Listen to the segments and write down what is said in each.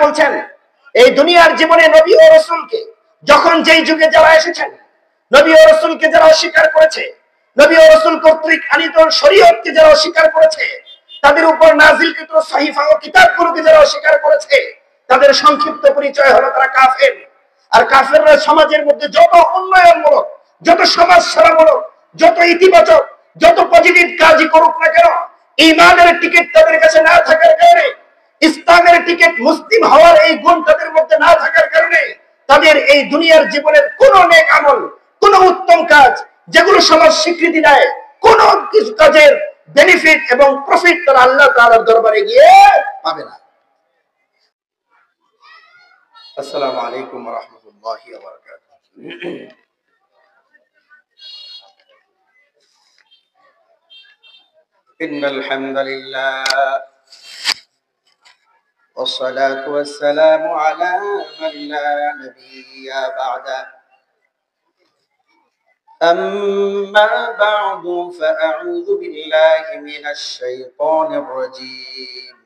বলছেন এই দুনিয়ার জীবনে নবী ও রাসূলকে যখন যেই যুগে যারা এসেছেন, নবী ও রাসূলকে যারা অস্বীকার করেছে, নবী ও রাসূল কর্তৃক আনিত শরীয়তকে যারা অস্বীকার করেছে, তাদের উপর নাযিলকৃত সহিফা ও কিতাবগুলোকে যারা অস্বীকার করেছে, তাদের সংক্ষিপ্ত পরিচয় হলো তারা কাফের। আর কাফেররা সমাজের মধ্যে যত উন্নয়নমূলক, যত সমাজ সেবামূলক, যত ইতিবাচক, যত পজিটিভ কাজই করুক না কেন, ঈমানের টিকিট তাদের কাছে না থাকার কারণে, ইসলামের টিকিট মুসলিম হওয়ার এই গুণ তাদের মধ্যে না থাকার কারণে তাদের এই দুনিয়ার জীবনের কোন নেক আমল, কোন উত্তম কাজ যেগুলো সমাজ স্বীকৃতি দেয়, কোন কিছু কাজের বেনিফিট এবং প্রফিট তারা আল্লাহ তাআলার দরবারে গিয়ে পাবে না। আসসালামু আলাইকুম ওয়া রাহমাতুল্লাহি ওয়া বারাকাতুহু। ইন্নাল হামদুলিল্লাহ والصلاة والسلام على من لا نبي بعده أما بعد فأعوذ بالله من الشيطان الرجيم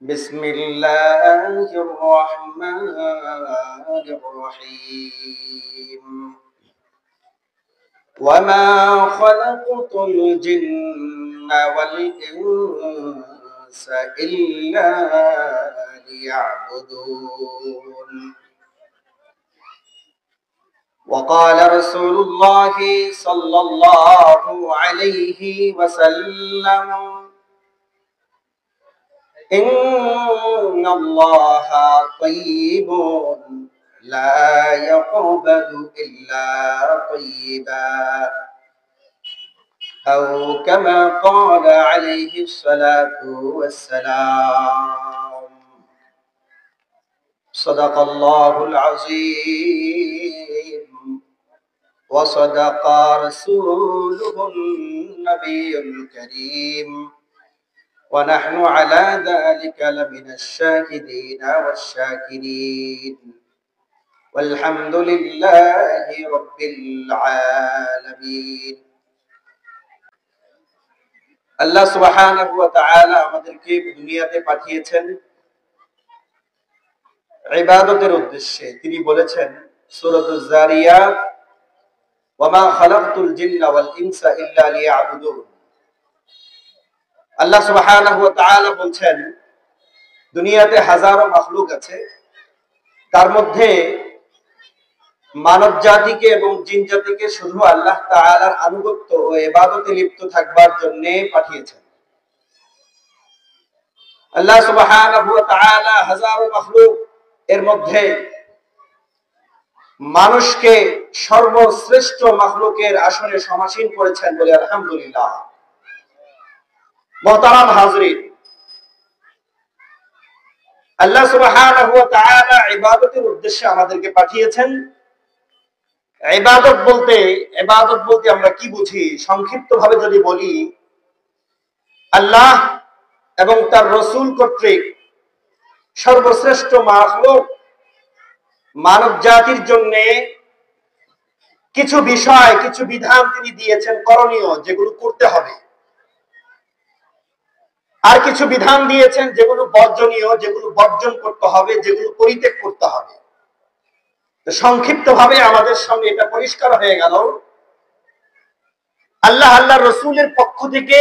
بسم الله الرحمن الرحيم وما خلقت الجن والإنس إلا ليعبدون وقال رسول الله صلى الله عليه وسلم إن الله طيب لا يقبل إلا طيبا أو كما قال عليه الصلاة والسلام صدق الله العظيم وصدق رسوله النبي الكريم ونحن على ذلك لمن الشاهدين والشاكرين والحمد لله رب العالمين। আল্লাহ সুবহানাহু ওয়া তাআলা আমাদেরকে দুনিয়াতে পাঠিয়েছেন ইবাদতের উদ্দেশ্যে। তিনি বলেছেন সূরাতুজ যারিয়াত, ওয়ামা খালাকতুল জিন্না ওয়াল ইনসা ইল্লা লিয়াবুদুন। আল্লাহ সুবহানাহু ওয়া তাআলা বলছেন দুনিয়াতে হাজারো মাখলুক আছে, তার মধ্যে মানব জাতিকে এবং জিন জাতিকে শুধু আল্লাহ তাআলার আনুগত্য ও ইবাদতে লিপ্ত থাকবার জন্য পাঠিয়েছেন। আল্লাহ সুবহানাহু ওয়া তাআলা হাজারো মাখলুক এর মধ্যে মানুষকে সর্বশ্রেষ্ঠ মাখলুকের আসনে সমাসীন করেছেন বলে আলহামদুলিল্লাহ। মুহতারাম হাজরিন, আল্লাহ সুবহানাহু ওয়া তাআলা ইবাদতের উদ্দেশ্যে আমাদেরকে পাঠিয়েছেন। ইবাদত বলতে আমরা কি বুঝি? সংক্ষিপ্ত ভাবে যদি বলি, আল্লাহ এবং তার রাসূল কর্তৃক সর্বশ্রেষ্ঠ মাখলুক মানব জাতির জন্য কিছু বিষয়, কিছু বিধান তিনি দিয়েছেন করণীয়, যেগুলো করতে হবে, আর কিছু বিধান দিয়েছেন যেগুলো বর্জনীয়, যেগুলো বর্জন করতে হবে, যেগুলো পরিত্যাগ করতে হবে। তো সংক্ষিপ্ত ভাবে আমাদের সামনে এটা পরিষ্কার হয়ে গেল, আল্লাহর রাসূলের পক্ষ থেকে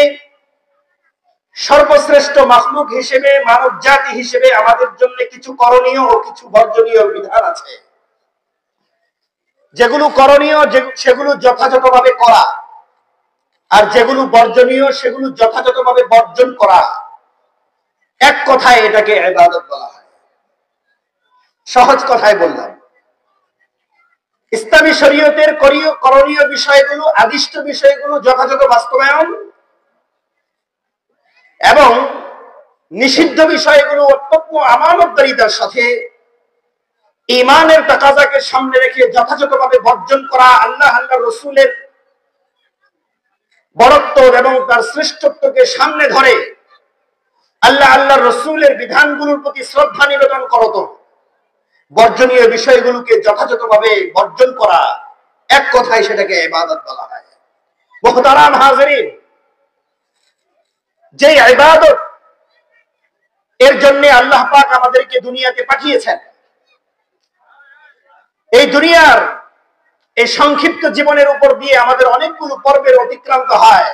সর্বশ্রেষ্ঠ মাখলুক হিসেবে, মানব জাতি হিসেবে আমাদের জন্য কিছু করণীয় ও কিছু বর্জনীয় বিধান আছে। যেগুলো করণীয় সেগুলো যথাযথভাবে করা, আর যেগুলো বর্জনীয় সেগুলো যথাযথভাবে বর্জন করা। এক কথায় এটাকে ইবাদত বলা হয়। সহজ কথায় বললাম, ইসলামী শরীয়তের করণীয় বিষয়গুলো, আদিষ্ট বিষয়গুলো যথাযথ বাস্তবায়ন এবং নিষিদ্ধ বিষয়গুলো অত্যন্ত আমানতদারিতার সাথে ঈমানের তাকাযাকে সামনে রেখে যথাযথভাবে বর্জন করা। আল্লাহর রাসূলের বরত্ব এবং তার শ্রেষ্ঠত্বকে সামনে ধরে আল্লাহর রাসূলের বিধানগুলোর প্রতি শ্রদ্ধা নিবেদন করত, বর্জনীয় বিষয়গুলোকে যথাযথভাবে বর্জন করা। এক কথায় সেটাকে ইবাদত বলা হয়। মুহতারাম হাজিরিন, যে ইবাদত এর জন্য আল্লাহ পাক আমাদেরকে দুনিয়াতে পাঠিয়েছেন। এই দুনিয়ার এই সংক্ষিপ্ত জীবনের উপর দিয়ে আমাদের অনেকগুলো পর্বের অতিক্রান্ত হয়।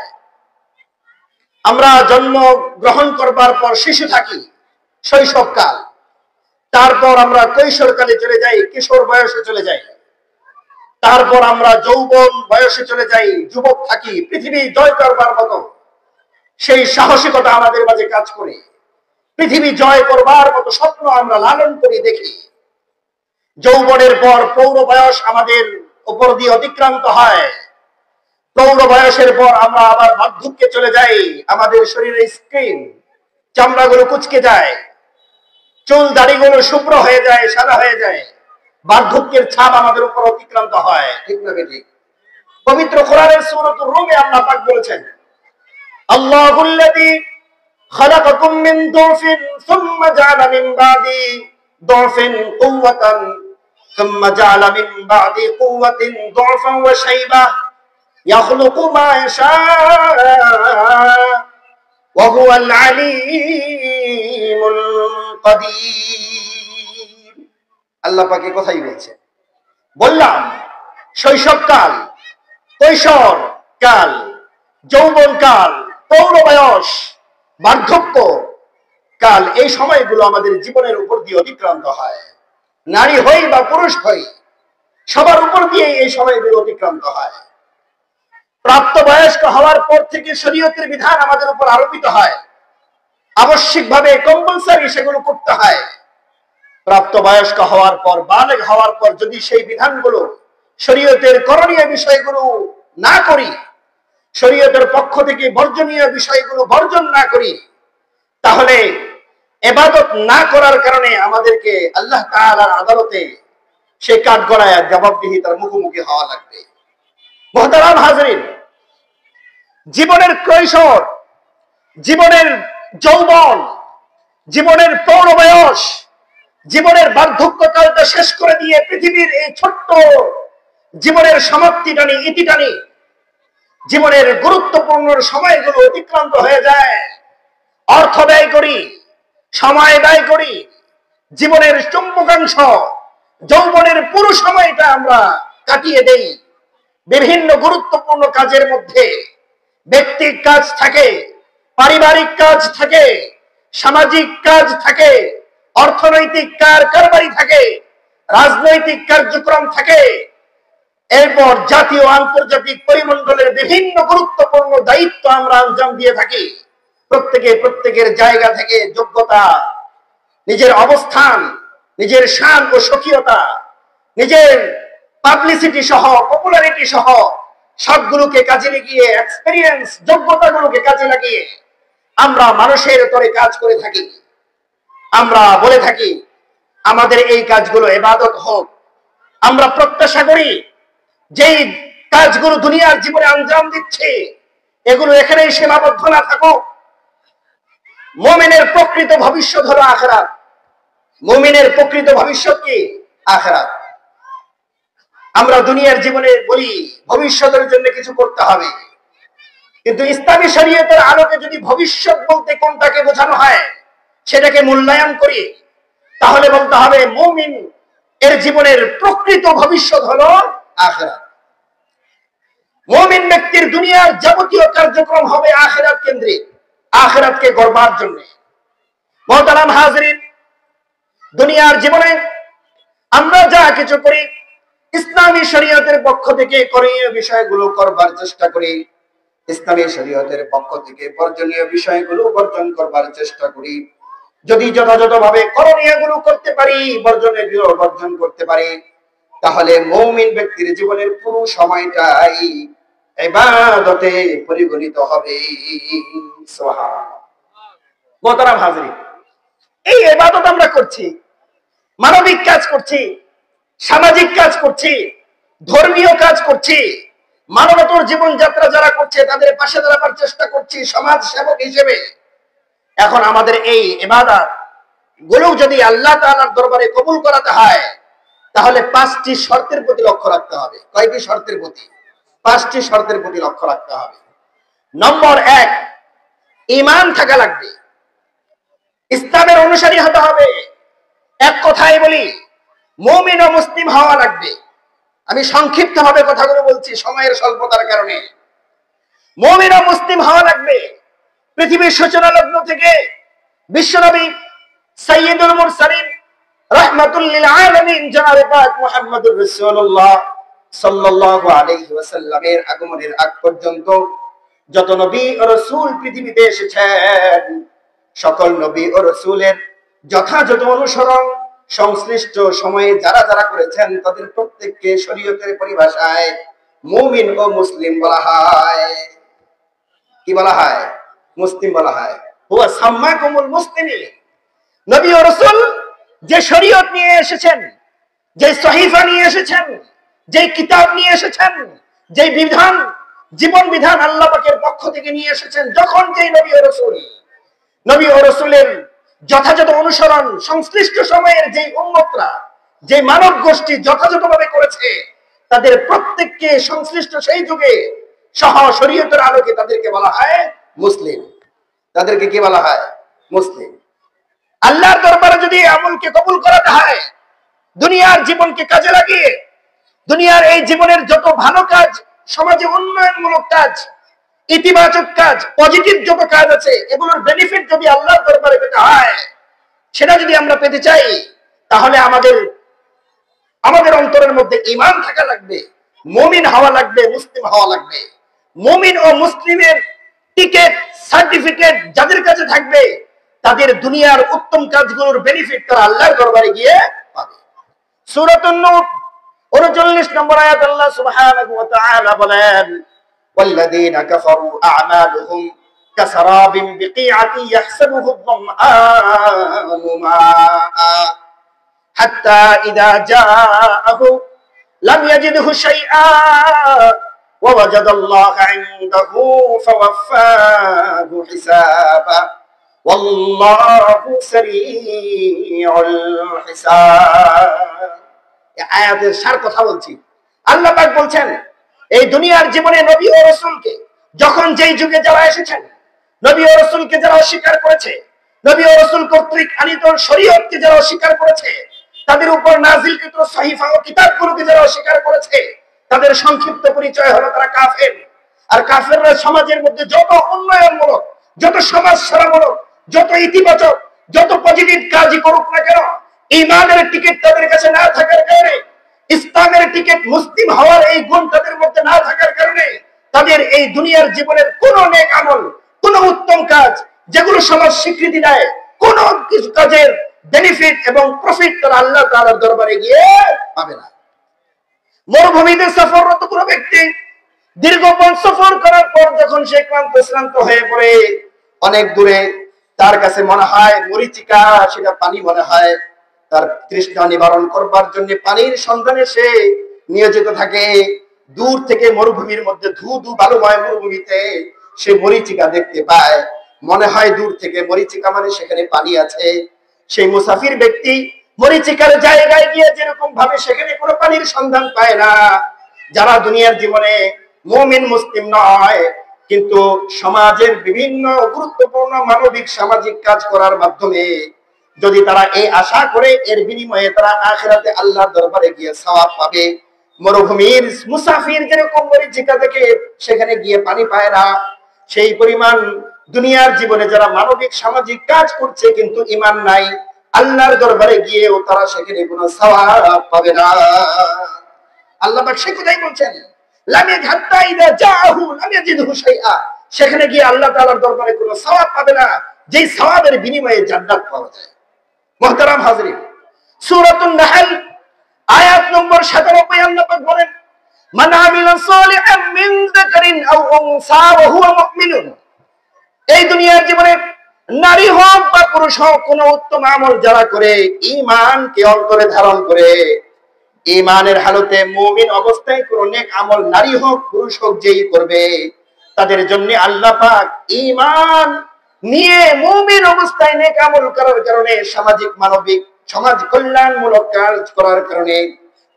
আমরা জন্ম গ্রহণ করবার পর শিশু থাকি, শৈশবকাল, তারপর আমরা কৈশোরকালে চলে যাই, কিশোর বয়সে চলে যাই, তারপর আমরা যৌবন বয়সে চলে যাই, যুবক থাকি, পৃথিবী জয় করবার মতো সেই সাহসিকতা আমাদের মাঝে কাজ করে, পৃথিবী জয় করবার মতো স্বপ্ন আমরা লালন করি, দেখি। যৌবনের পর পৌর বয়স আমাদের উপর দিয়ে অতিক্রান্ত হয়। পৌর বয়সের পর আমরা আবার বার্ধক্যে চলে যাই, আমাদের শরীরের স্কিন, চামড়াগুলো কুচকে যায়, চুল দাড়িগুলো শুভ্র হয়ে যায়, সাদা হয়ে যায়, বার্ধক্যের ছাপ আমাদের উপর অতিক্রান্ত হয়, ঠিক না ঠিক? পবিত্র কোরআনের সূরাতুর রুমে আল্লাহ পাক বলেছেন, আল্লাহুল্লাযী খালাকাকুম মিন দুফিন সুম্মা জাআলা মিন বাদি দুফিন কুওয়াতান সুম্মা জাআলা মিন বাদি কুওয়াতিন দুফান ওয়া শাইবা ইয়াখলুকু মা ইয়াশা ওয়া হুয়াল আলীমুল কাদির। আল্লাহ পাক এই কথাই বলছে। বললাম শৈশবকাল, কৈশোর কাল, যৌবনকাল, পৌর বয়স, বার্ধক্য কাল, এই সময়গুলো আমাদের জীবনের উপর দিয়ে অতিক্রান্ত হয়। নারী হই বা পুরুষ হই, সবার উপর দিয়ে এই সময়গুলো অতিক্রান্ত হয়। প্রাপ্তবয়স্ক হওয়ার পর থেকে শরীয়তের বিধান আমাদের উপর আরোপিত হয়, আবশ্যিকভাবে কম্পালসারি সেগুলো করতে হয়। প্রাপ্তবয়স্ক হওয়ার পর, বালেগ হওয়ার পর যদি সেই বিধানগুলো, শরীয়তের করণীয় বিষয়গুলো না করি, শরীয়তের পক্ষ থেকে বর্জনীয় বিষয়গুলো বর্জন না করি, তাহলে ইবাদত না করার কারণে আমাদেরকে আল্লাহ তাআলার আদালতে সেই কাঠগড়ায় জবাবদিহিতার মুখোমুখি হওয়া লাগবে। মুহতারাম হাজরিন, জীবনের কৈশোর, জীবনের যৌবন, জীবনের পৌর বয়স, জীবনের বার্ধক্যকালটা শেষ করে দিয়ে পৃথিবীর এই ছোট্ট জীবনের সমাপ্তি টানি, ইতি টানি, জীবনের গুরুত্বপূর্ণ সময়গুলো অতিক্রান্ত হয়ে যায়। অর্থ ব্যয় করি, সময় ব্যয় করি, জীবনের চুম্বকাংশ, যৌবনের পুরো সময়টা আমরা কাটিয়ে দেই বিভিন্ন গুরুত্বপূর্ণ কাজের মধ্যে। ব্যক্তিক কাজ থাকে, পারিবারিক কাজ থাকে, সামাজিক কাজ থাকে, অর্থনৈতিক কারবারি থাকে, রাজনৈতিক কার্যক্রম থাকে, এরপর জাতীয় আন্তর্জাতিক পরিমণ্ডলের বিভিন্ন গুরুত্বপূর্ণ দায়িত্ব আমরা আঞ্জাম দিয়ে থাকি। প্রত্যেকের জায়গা থেকে যোগ্যতা, নিজের অবস্থান, নিজের শান ও স্বকীয়তা, নিজের পাবলিসিটি সহ, পপুলারিটি সহ সবগুলোকে কাজে লাগিয়ে, এক্সপেরিয়েন্স, যোগ্যতাগুলোকে কাজে লাগিয়ে আমরা মানুষের তরে কাজ করে থাকি। আমরা বলে থাকি আমাদের এই কাজগুলো ইবাদত হোক। আমরা প্রত্যাশা করি যেই কাজগুলো দুনিয়ার জীবনে আঞ্জাম দিচ্ছে এগুলো এখানেই সীমাবদ্ধ না থাকুক। মুমিনের প্রকৃত ভবিষ্যৎ হলো আখিরাত। মুমিনের প্রকৃত ভবিষ্যৎ কি? আখিরাত। আমরা দুনিয়ার জীবনে বলি ভবিষ্যতের জন্য কিছু করতে হবে, কিন্তু ইসলামী শরীয়তের আলোকে যদি ভবিষ্যৎ বলতে কোনটাকে বোঝানো হয় সেটাকে মূল্যায়ন করি, তাহলে বলতে হবে মুমিন এর জীবনের প্রকৃত ভবিষ্যৎ হলো আখিরাত। মুমিন ব্যক্তির দুনিয়ার যাবতীয় কার্যক্রম হবে আখিরাত কেন্দ্রিক, আখিরাতকে গড়বার জন্য। মুহতারাম হাজরিন, দুনিয়ার জীবনে আমরা যা কিছু করি ইসলামী শরীয়তের পক্ষ থেকে করণীয় বিষয়গুলো করবার চেষ্টা করি, ইসলামী শরীয়তের পক্ষ থেকে বর্জনীয় বিষয়গুলো বর্জন করবার চেষ্টা করি। যদি যথাযথভাবে করণীয় গুলো করতে পারি, বর্জনীয় বর্জন করতে পারি, তাহলে মুমিন ব্যক্তির জীবনের পুরো সময়টাই ইবাদতে পরিগণিত হবে। সুবহানাল্লাহ। মুহতারাম হাজরিন, এই ইবাদত আমরা করছি, মানবিক কাজ করছি, সামাজিক কাজ করছি, ধর্মীয় কাজ করছি, মানবতার জীবনযাত্রা যারা করছে তাদের পাশে দাঁড়াবার চেষ্টা করছি সমাজ সেবক হিসেবে। এখন আমাদের এই ইবাদত গুলো যদি আল্লাহ তাআলার দরবারে কবুল করাতে হয় তাহলে 5টি শর্তের প্রতি লক্ষ্য রাখতে হবে। কয়টি শর্তের প্রতি? 5টি শর্তের প্রতি লক্ষ্য রাখতে হবে। নম্বর 1, ঈমান থাকা লাগবে। ইসলামের অনুসারী হতে হবে। এক কথায় বলি, মুমিন ও মুসলিম হওয়া লাগবে। আমি সংক্ষিপ্ত ভাবে কথাগুলো বলছি সময়ের স্বল্পতার কারণে। মুমিন ও মুসলিম হওয়া লাগবে। পৃথিবীর সূচনা লগ্ন থেকে বিশ্বনবী সাইয়্যিদুল মুরসালিন রাহমাতুল লিল আলামিন জনাবে পাক মুহাম্মদুর রাসূলুল্লাহ সাল্লাল্লাহু আলাইহি ওয়াসাল্লামের আগমনের আগ পর্যন্ত যত নবী ও রাসূল পৃথিবীতে এসেছেন, সকল নবী ও রাসূলের যথাযথ অনুসরণ সংশ্লিষ্ট সময়ে যারা যারা করেছেন তাদের প্রত্যেককে শরীয়তের পরিভাষায় মুমিন ও মুসলিম বলা হয়। কি বলা হয়? মুসলিম বলা হয়। হুয়া সাম্মাকুমুল মুসলিমিন। নবী ও রাসূল যে শরীয়ত নিয়ে এসেছেন, যে সহিফা নিয়ে এসেছেন, যে কিতাব নিয়ে এসেছেন, যে বিধান, জীবন বিধান আল্লাহ পাকের পক্ষ থেকে নিয়ে এসেছেন, যখন যেই নবী ও রাসূলের যথাযথ অনুসরণ সংশ্লিষ্ট সময়ের যে উম্মতরা, যে মানব গোষ্ঠী যথাযথভাবে করেছে, তাদের প্রত্যেককে সংশ্লিষ্ট সেই যুগে সহ শরীয়তের আলোকে তাদেরকে বলা হয় মুসলিম। তাদেরকে কি বলা হয়? মুসলিম। আল্লাহর দরবারে যদি আমলকে কবুল করাতে হয়, দুনিয়ার জীবনকে কাজে লাগিয়ে দুনিয়ার এই জীবনের যত ভালো কাজ, সমাজে উন্নয়নমূলক কাজ, ইতিবাচক কাজ, পজিটিভ যত কাজ আছে, এগুলোর বেনিফিট যদি আল্লাহর দরবারে পেতে হয়, সেটা যদি আমরা পেতে চাই, তাহলে আমাদের অন্তরের মধ্যে ঈমান থাকা লাগবে, মুমিন হওয়া লাগবে, মুসলিম হওয়া লাগবে। মুমিন ও মুসলিমের টিকেট, সার্টিফিকেট যাদের কাছে থাকবে, তাদের দুনিয়ার উত্তম কাজগুলোর বেনিফিট তারা আল্লাহর দরবারে গিয়ে পাবে। সূরাতুন নূর 39 নম্বর আয়াত আল্লাহ সুবহানাহু ওয়া তাআলা বলেন, ওয়াল্লাযীনা কাফারু আ'মালুহুম কাসারাবিন বিকিআতি ইয়াহসাবুহু আয-যামআনু মাআ হাত্তা ইযা জাআহু লাম ইয়াজিদহু শাইআ ওয়া ওয়াজাদাল্লাহা 'ইনদাহু ফাওয়াফাহু হিসাবা ওয়াল্লাহু সারিউল হিসাব। এই আয়াতের সার কথা বলছি। আল্লাহ পাক বলছেন, এই দুনিয়ার জীবনে নবী ও রাসূলকে যখন যেই যুগে যারা এসেছেন, নবী ও রাসূলকে যারা অস্বীকার করেছে, নবী ও রাসূল কর্তৃক আনিত শরীয়তকে যারা অস্বীকার করেছে, তাদের উপর নাযিলকৃত সহিফা ও কিতাবগুলোকে যারা অস্বীকার করেছে, তাদের সংক্ষিপ্ত পরিচয় হলো তারা কাফের। আর কাফেররা সমাজের মধ্যে যত উন্নয়নমূলক, যত সমাজ সেবামূলক, যত ইতিবাচক, যত পজিটিভ কাজই করুক না কেন, ঈমানের টিকিট তাদের কাছে না থাকার কারণে, ইসলামের টিকিট, মুসলিম হওয়ার এই গুণ তাদের মধ্যে না থাকার কারণে, তাদের এই দুনিয়ার জীবনের কোন নেক আমল, কোন উত্তম কাজ যেগুলো সমাজ স্বীকৃতি দেয়, কোন কিছু কাজের বেনিফিট এবং প্রফিট তারা আল্লাহ তাআলার দরবারে গিয়ে পাবে না। মরুভূমিতে সফররত কোন ব্যক্তি দীর্ঘ পথ সফর করার পর যখন সে ক্লান্ত হয়ে পড়ে, অনেক দূরে তার কাছে মনে হয় মরীচিকা, সেটা পানি মনে হয়। তার তৃষ্ণা নিবারণ করবার জন্য পানির সন্ধানে সে নিয়োজিত থাকে। দূর থেকে মরুভূমির মধ্যে ধু বালুময় মরুভূমিতে সে মরীচিকা দেখতে পায়। মনে হয় দূর থেকে মরীচিকা মানে সেখানে পানি আছে। সেই মুসাফির ব্যক্তি মরীচিকার জায়গায় গিয়ে যেরকম ভাবে সেখানে কোনো পানির সন্ধান পায় না, যারা দুনিয়ার জীবনে মুমিন মুসলিম নয়, কিন্তু সমাজের বিভিন্ন গুরুত্বপূর্ণ মানবিক সামাজিক কাজ করার মাধ্যমে যদি তারা এই আশা করে এর বিনিময়ে তারা আখিরাতে আল্লাহর দরবারে গিয়ে সওয়াব পাবে, মরুভূমির মুসাফির যেরকম মরীচিকা দেখে সেখানে গিয়ে পানি পায় না, সেই পরিমাণ দুনিয়ার জীবনে যারা মানবিক সামাজিক কাজ করছে কিন্তু ঈমান নাই, আল্লাহর দরবারে গিয়েও তারা সেখানে কোনো সওয়াব পাবে না। আল্লাহ পাক সে কথাই বলছেন, লাম ইয়াহাত্তা ইযা জাআহু লাম ইয়াজিদহু শাইআ। সেখানে গিয়ে আল্লাহ তাআলার দরবারে কোনো সওয়াব পাবে না, যেই সওয়াবের বিনিময়ে জান্নাত পাওয়া যায়। মুহতারাম হাজরিন, সূরাতুন নাহল আয়াত নম্বর 97 আল্লাহ পাক বলেন, মান আমিলা সালিহাম মিন যাকারিন আও উনসা ওয়া হুয়া মুমিনুন। এই দুনিয়ার জীবনে নারী হোক বা পুরুষ হোক, কোন উত্তম আমল যারা করে, ঈমানকে অন্তরে ধারণ করে, ঈমানের হালতে মুমিন অবস্থায় কোন নেক আমল নারী হোক পুরুষ হোক যেই করবে, তাদের জন্য আল্লাহ পাক ঈমান নিয়ে মুমিন অবস্থায় নেক আমল করার কারণে, সামাজিক মানবিক সমাজ কল্যাণমূলক কাজ করার কারণে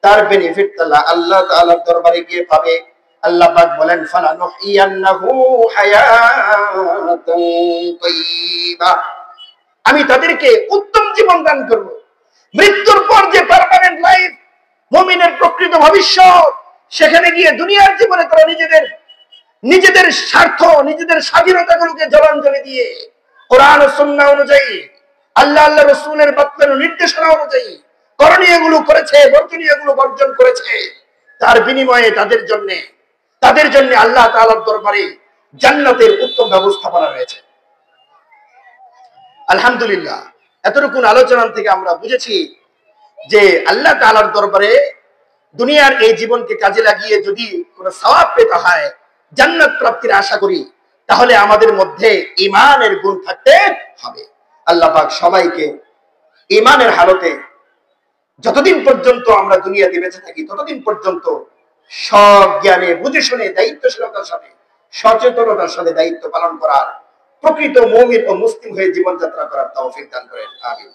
তার বেনিফিট আল্লাহ তাআলার দরবারে গিয়ে পাবে। আল্লাহ পাক বলেন, ফালানুহইয়ান্নাহু হায়াতান তাইয়্যিবা। আমি তাদেরকে উত্তম জীবন দান করব। মৃত্যুর পর যে পার্মানেন্ট লাইফ, মুমিনের প্রকৃত ভবিষ্যৎ, সেখানে গিয়ে দুনিয়ার জীবনে তারা নিজেদের স্বার্থ, নিজেদের স্বাধীনতাগুলোকে জলাঞ্জলি দিয়ে কোরআন ও সুন্নাহ অনুযায়ী, আল্লাহ রাসূলের বাতলানো নির্দেশনা অনুযায়ী করণীয়গুলো করেছে, বর্জনীয়গুলো বর্জন করেছে। তার বিনিময়ে তাদের জন্য আল্লাহ তাআলার দরবারে জান্নাতের উত্তম ব্যবস্থাপনা রয়েছে। আলহামদুলিল্লাহ, এতটুকু আলোচনা থেকে আমরা বুঝেছি যে আল্লাহ তাআলার দরবারে দুনিয়ার এই জীবনকে কাজে লাগিয়ে যদি কোনো সওয়াব পেতে হয়, জান্নাত প্রাপ্তির আশা করি, তাহলে আমাদের মধ্যে ঈমানের গুণ থাকতে হবে। আল্লাহ পাক সবাইকে ঈমানের হালতে যতদিন পর্যন্ত আমরা দুনিয়াতে বেঁচে থাকি ততদিন পর্যন্ত সব জ্ঞানে বুঝে শুনে দায়িত্বশীলতার সাথে, সচেতনতার সাথে দায়িত্ব পালন করার, প্রকৃত মুমিন ও মুসলিম হয়ে জীবনযাত্রা করার তৌফিক দান করেন। আমিন।